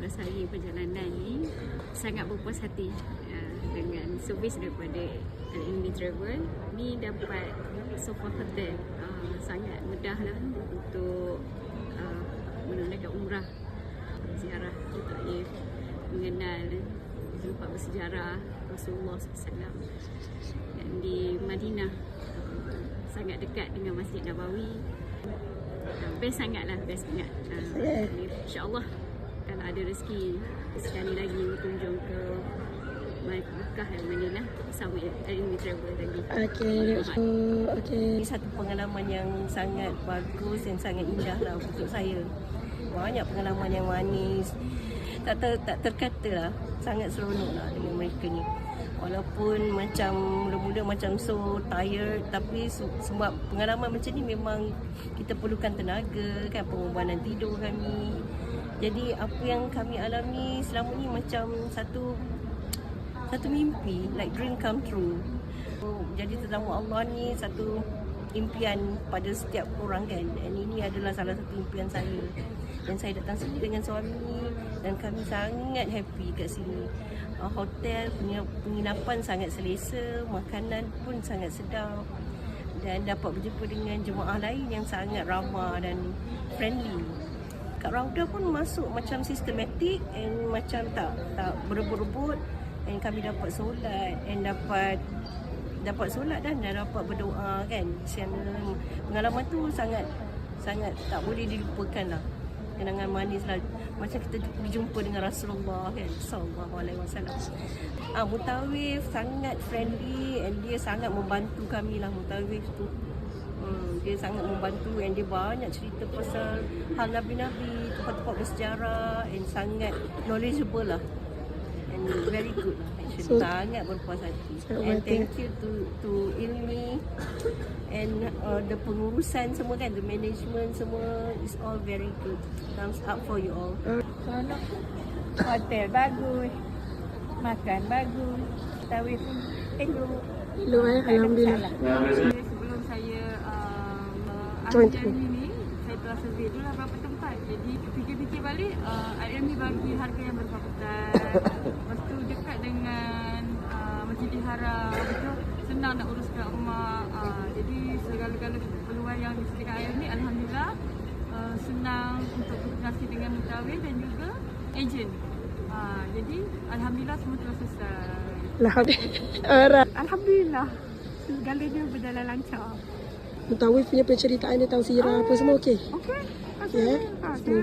15 hari perjalanan ni sangat berpuas hati dengan servis daripada Al-Ilmi Travel. Ni dapat sofa hotel sangat mudah lah untuk menunaikan umrah, ziarah Taif, mengenal tempat bersejarah Rasulullah SAW. Dan di Madinah sangat dekat dengan Masjid Nabawi. Best sangat lah, best sangat. InsyaAllah kalau ada rezeki sekali lagi berkunjung ke Makkah dan Madinah bersama Al-Ilmi Travel lagi. Ini satu pengalaman yang sangat bagus dan sangat indah lah untuk saya. Banyak pengalaman yang manis, tak terkata lah, sangat seronok lah dengan mereka ni. Walaupun macam mula-mula macam so tired, tapi sebab pengalaman macam ni memang kita perlukan tenaga kan, pengorbanan tidur kami. Jadi apa yang kami alami selama ni macam satu mimpi, like dream come true. Jadi tetamu Allah ni satu impian pada setiap orang kan, dan ini adalah salah satu impian saya. Dan saya datang sini dengan suami dan kami sangat happy kat sini. Hotel punya penginapan sangat selesa, makanan pun sangat sedap, dan dapat berjumpa dengan jemaah lain yang sangat ramah dan friendly. Kat Raudah pun masuk macam sistematik and macam tak berebut-rebut, dan kami dapat solat and dapat solat dan dapat berdoa kan. Pengalaman tu sangat tak boleh dilupakan lah. Kenangan manis lah, macam kita berjumpa dengan Rasulullah kan, sallallahu alaihi wasallam. Mutawif sangat friendly and dia sangat membantu kami lah. Mutawif tu dia sangat membantu and dia banyak cerita pasal hal Nabi-Nabi, tempat-tempat bersejarah, and sangat knowledgeable lah, and very good lah actually. Sangat berpuas hati. And thank you to Ilmi and the pengurusan semua kan, the management semua is all very good. Thumbs up for you all. Hotel bagus, makan bagus, Tawif pun elok. Alhamdulillah. Sebelum saya Al-Ilmi ni, saya telah survey dulu lah berapa tempat. Jadi fikir-fikir balik, Al-Ilmi bagi harga yang berpatutan. Lepas tu dekat dengan Masjidil Haram, betul, senang nak uruskan emak. Jadi segala-gala peluang yang disediakan Al-Ilmi, alhamdulillah senang untuk berkomunikasi dengan mutawif dan juga ejen. Jadi alhamdulillah semua telah selesai. Alhamdulillah segalanya berjalan lancar. Mutawif punya penceritaan dia, tahu sirah apa semua okey? Okey. Okey.